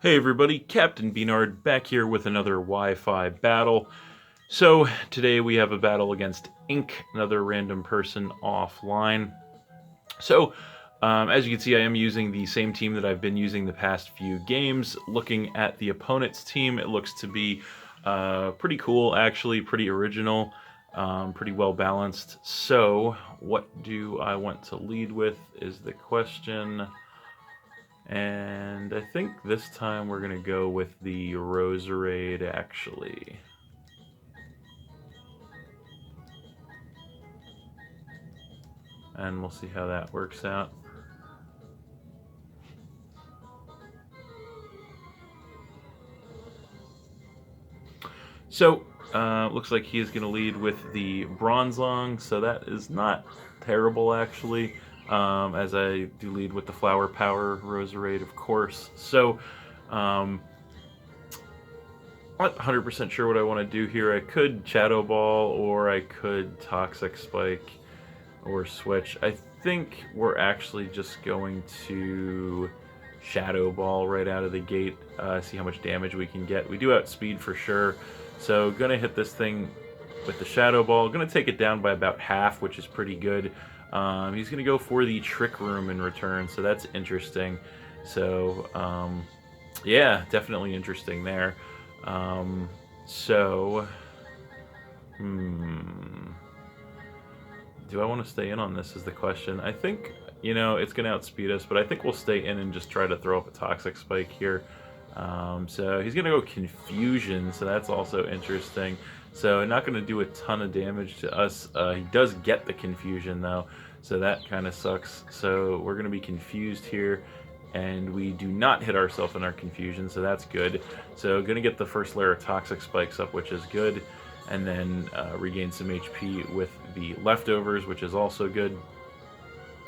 Hey everybody, Captain B-Nard back here with another Wi-Fi battle. So today we have a battle against Ink, another random person offline. So as you can see, I am using the same team that I've been using the past few games. Looking at the opponent's team, it looks to be pretty cool, actually, pretty original, pretty well balanced. So what do I want to lead with is the question. And I think this time we're going to go with the Roserade, actually. And we'll see how that works out. So, looks like he is going to lead with the Bronzong, so that is not terrible, actually, as I do lead with the Flower Power Roserade, of course. So, I'm not 100% sure what I want to do here. I could Shadow Ball, or I could Toxic Spike, or Switch. I think we're actually just going to Shadow Ball right out of the gate, see how much damage we can get. We do outspeed for sure, so gonna hit this thing with the Shadow Ball. Gonna take it down by about half, which is pretty good. He's gonna go for the Trick Room in return, so that's interesting. So, yeah, definitely interesting there. So, do I want to stay in on this is the question. I think, it's going to outspeed us, but I think we'll stay in and just try to throw up a Toxic Spike here. So he's going to go Confusion, so that's also interesting. So not going to do a ton of damage to us. He does get the Confusion, though, so that kind of sucks. So we're going to be confused here, and we do not hit ourselves in our Confusion, so that's good. So going to get the first layer of Toxic Spikes up, which is good, and then regain some HP with the Leftovers, which is also good.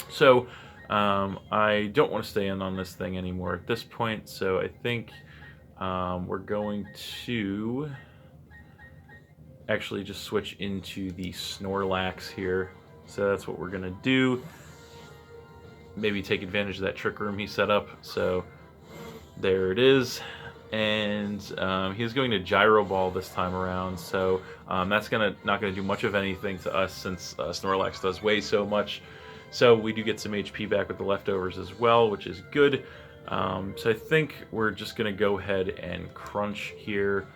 So I don't want to stay in on this thing anymore at this point, so I think we're going to actually just switch into the Snorlax here. So that's what we're going to do. Maybe take advantage of that Trick Room he set up. So there it is. And he's going to Gyro Ball this time around, so that's not gonna do much of anything to us since Snorlax does weigh so much. So we do get some HP back with the Leftovers as well, which is good. So I think we're just gonna go ahead and Crunch here,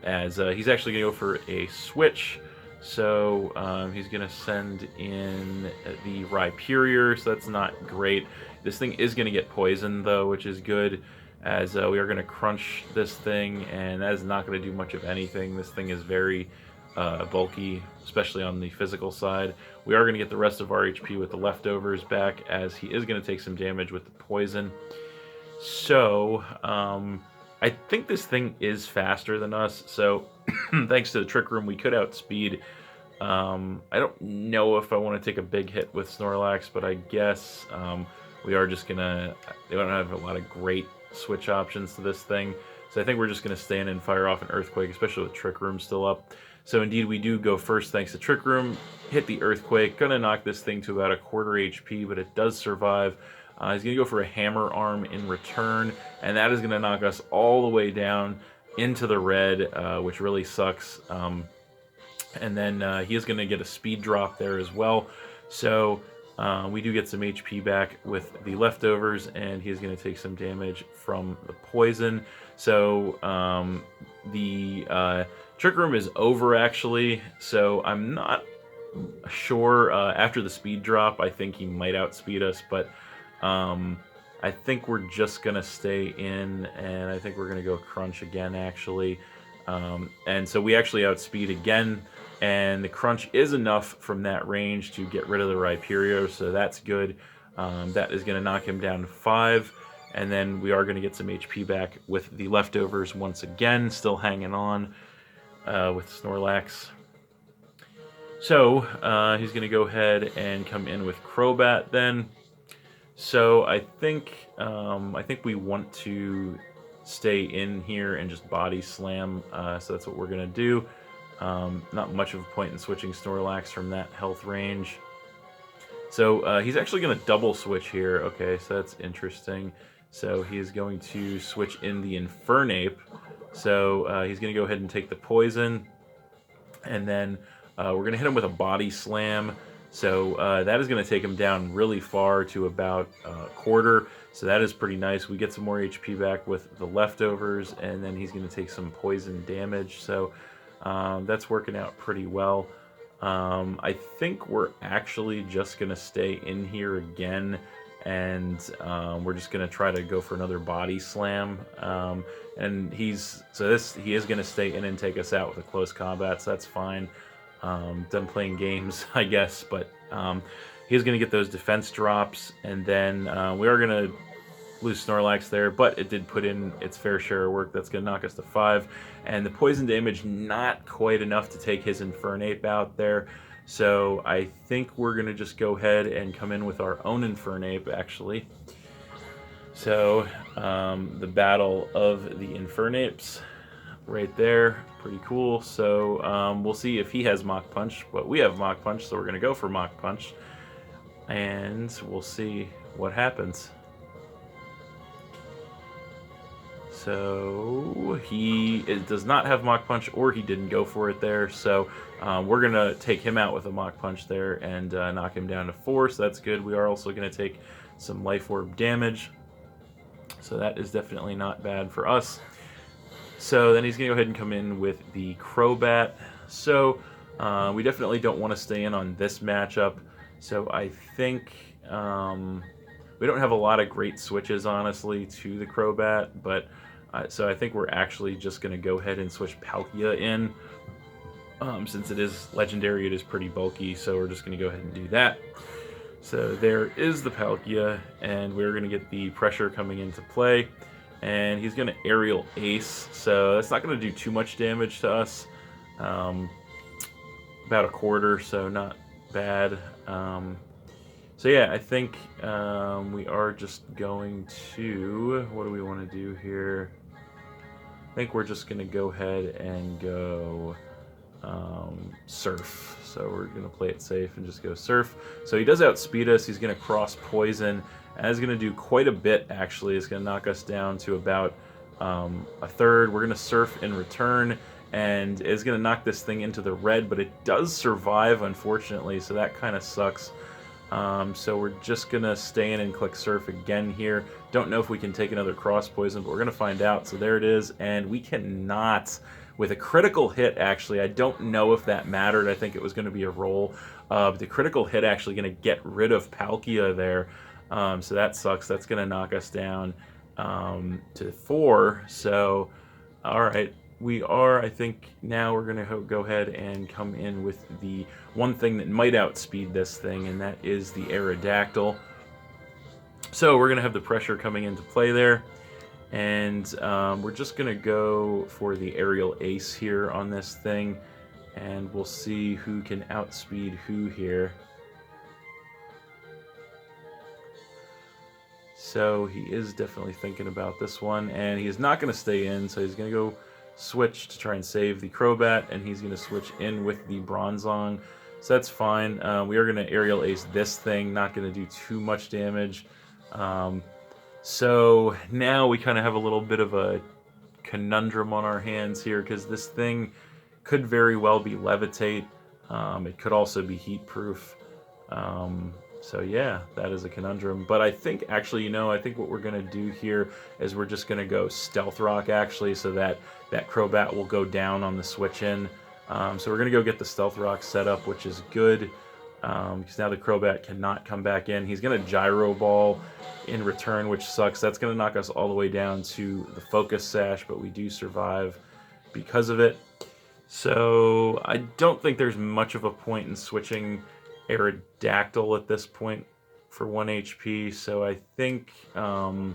as he's actually gonna go for a Switch. So he's gonna send in the Rhyperior, so that's not great. This thing is gonna get poisoned though, which is good, as we are going to crunch this thing, and that is not going to do much of anything. This thing is very bulky, especially on the physical side. We are going to get the rest of our HP with the Leftovers back, as he is going to take some damage with the poison. So I think this thing is faster than us, so thanks to the Trick Room we could outspeed. I don't know if I want to take a big hit with Snorlax, but I guess we are just gonna, they don't have a lot of great switch options to this thing, so I think we're just going to stay in and fire off an Earthquake, especially with Trick Room still up. So indeed we do go first thanks to Trick Room, hit the Earthquake, gonna knock this thing to about a quarter HP, but it does survive. He's going to go for a Hammer Arm in return, and that is going to knock us all the way down into the red, which really sucks. And then he is going to get a Speed Drop there as well, so we do get some HP back with the Leftovers, and he's going to take some damage from the poison. So the Trick Room is over, actually, so I'm not sure. After the Speed Drop, I think he might outspeed us, but I think we're just going to stay in, and I think we're going to go Crunch again, actually. And so we actually outspeed again, and the Crunch is enough from that range to get rid of the Rhyperior, so that's good. That is going to knock him down to 5, and then we are going to get some HP back with the Leftovers once again, still hanging on with Snorlax. So he's going to go ahead and come in with Crobat then. So I think we want to stay in here and just Body Slam, so that's what we're going to do. Not much of a point in switching Snorlax from that health range. So he's actually going to double switch here. Okay, so that's interesting. So he's going to switch in the Infernape. So he's going to go ahead and take the poison. And then we're going to hit him with a body slam. So that is going to take him down really far to about a quarter. So that is pretty nice. We get some more HP back with the leftovers. And then he's going to take some poison damage. So that's working out pretty well. I think we're actually just going to stay in here again, and we're just going to try to go for another body slam. And he is going to stay in and take us out with a close combat, so that's fine. Done playing games, I guess, but he's going to get those defense drops, and then we are going to lose Snorlax there, but it did put in its fair share of work. That's going to knock us to 5. And the poison damage, not quite enough to take his Infernape out there. So I think we're going to just go ahead and come in with our own Infernape, actually. So the battle of the Infernapes right there. Pretty cool. So we'll see if he has Mach Punch, but we have Mach Punch, so we're going to go for Mach Punch. And we'll see what happens. So he does not have Mach Punch, or he didn't go for it there. So we're going to take him out with a Mach Punch there and knock him down to 4. So that's good. We are also going to take some Life Orb damage. So that is definitely not bad for us. So then he's going to go ahead and come in with the Crobat. So we definitely don't want to stay in on this matchup. So I think we don't have a lot of great switches, honestly, to the Crobat, but so I think we're actually just going to go ahead and switch Palkia in. Since it is legendary, it is pretty bulky, so we're just going to go ahead and do that. So there is the Palkia, and we're going to get the pressure coming into play. And he's going to Aerial Ace, so that's not going to do too much damage to us. About a quarter, so not bad. So yeah, I think we are just going to... What do we want to do here? I think we're just going to go ahead and go Surf. So we're going to play it safe and just go Surf. So he does outspeed us. He's going to cross Poison. And that's going to do quite a bit, actually. It's going to knock us down to about a third. We're going to Surf in return. And it's going to knock this thing into the red. But it does survive, unfortunately. So that kind of sucks. So we're just going to stay in and click Surf again here. Don't know if we can take another Cross Poison, but we're going to find out. So there it is, and we cannot. With a critical hit, actually, I don't know if that mattered. I think it was going to be a roll. But the critical hit actually going to get rid of Palkia there. So that sucks. That's going to knock us down to 4. So, all right. We are, I think, now we're going to go ahead and come in with the one thing that might outspeed this thing, and that is the Aerodactyl. So we're going to have the pressure coming into play there, and we're just going to go for the Aerial Ace here on this thing, and we'll see who can outspeed who here. So he is definitely thinking about this one, and he's not going to stay in, so he's going to go switch to try and save the Crobat, and he's going to switch in with the Bronzong, so that's fine. We are going to Aerial Ace this thing, not going to do too much damage. So now we kind of have a little bit of a conundrum on our hands here, because this thing could very well be Levitate. It could also be Heat Proof. So yeah, that is a conundrum. But I think, actually, I think what we're going to do here is we're just going to go Stealth Rock, actually, so that Crobat will go down on the switch in. So we're going to go get the Stealth Rock set up, which is good, because now the Crobat cannot come back in. He's going to Gyro Ball in return, which sucks. That's going to knock us all the way down to the Focus Sash, but we do survive because of it. So I don't think there's much of a point in switching Aerodactyl at this point for 1 HP, so I think, I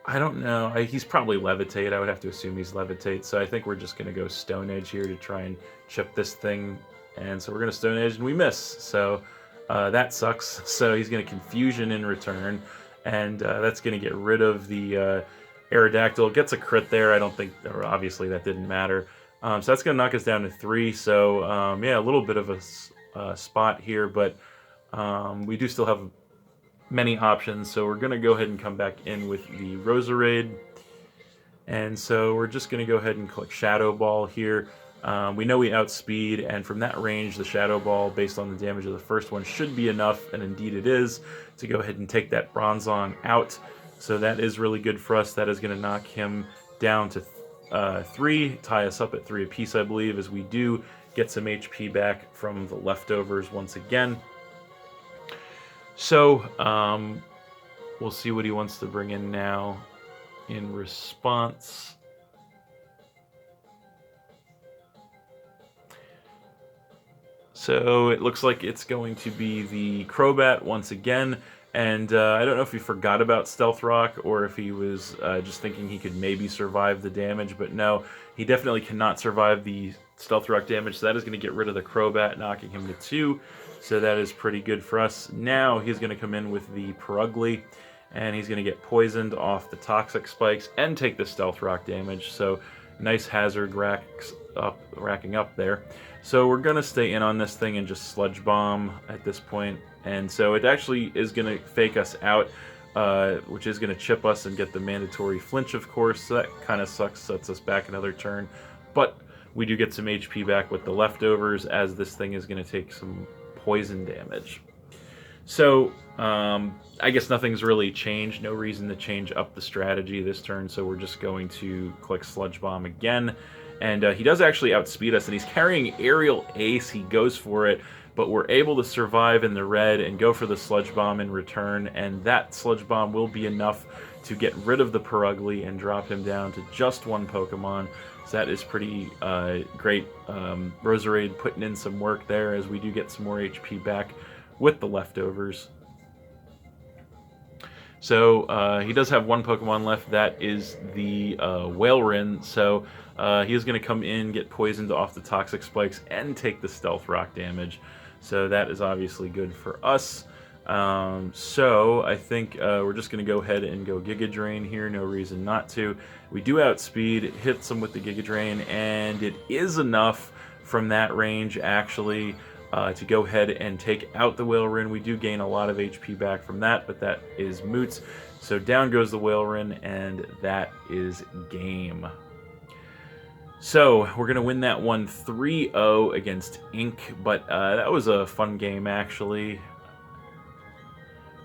don't know, he's probably Levitate. I would have to assume he's Levitate, so I think we're just going to go Stone Edge here to try and chip this thing, and so we're going to Stone Edge, and we miss, so that sucks. So he's going to Confusion in return, and that's going to get rid of the Aerodactyl. Gets a crit there. I don't think, or obviously that didn't matter. So that's going to knock us down to 3. So yeah, a little bit of spot here, but we do still have many options, so we're going to go ahead and come back in with the Roserade. And so we're just going to go ahead and click Shadow Ball here. We know we outspeed, and from that range, the Shadow Ball, based on the damage of the first one, should be enough, and indeed it is, to go ahead and take that Bronzong out. So that is really good for us. That is going to knock him down to 3, tie us up at 3 apiece, I believe, as we do get some HP back from the leftovers once again. So we'll see what he wants to bring in now in response. So it looks like it's going to be the Crobat once again, and I don't know if he forgot about Stealth Rock or if he was just thinking he could maybe survive the damage, but no, he definitely cannot survive the Stealth Rock damage, so that is going to get rid of the Crobat, knocking him to 2, so that is pretty good for us. Now he's going to come in with the Purugly, and he's going to get poisoned off the Toxic Spikes and take the Stealth Rock damage, so nice hazard racking up there. So we're going to stay in on this thing and just Sludge Bomb at this point, and so it actually is going to fake us out, which is going to chip us and get the mandatory flinch, of course, so that kind of sucks, sets us back another turn, but we do get some HP back with the leftovers, as this thing is going to take some poison damage. So I guess nothing's really changed, no reason to change up the strategy this turn, so we're just going to click Sludge Bomb again. And he does actually outspeed us, and he's carrying Aerial Ace. He goes for it, but we're able to survive in the red and go for the Sludge Bomb in return, and that Sludge Bomb will be enough to get rid of the Purugly and drop him down to just 1 Pokemon. So that is pretty great. Roserade putting in some work there, as we do get some more HP back with the leftovers. So he does have 1 Pokemon left. That is the Whalewren. So he is going to come in, get poisoned off the Toxic Spikes, and take the Stealth Rock damage. So that is obviously good for us. So I think we're just going to go ahead and go Giga Drain here. No reason not to. We do outspeed, hits him with the Giga Drain, and it is enough from that range, actually, to go ahead and take out the Whalewren. We do gain a lot of HP back from that, but that is moot. So down goes the Whalewren, and that is game. So we're going to win that one 3-0 against Ink, but that was a fun game, actually.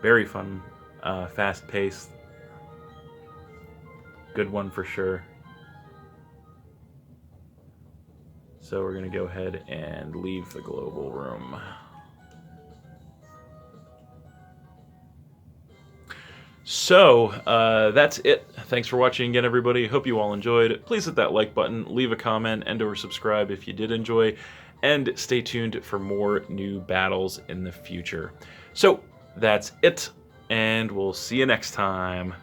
Very fun, fast-paced. Good one for sure. So we're going to go ahead and leave the global room. So that's it. Thanks for watching again, everybody. Hope you all enjoyed. Please hit that like button, leave a comment, and or subscribe if you did enjoy, and stay tuned for more new battles in the future. So that's it, and we'll see you next time.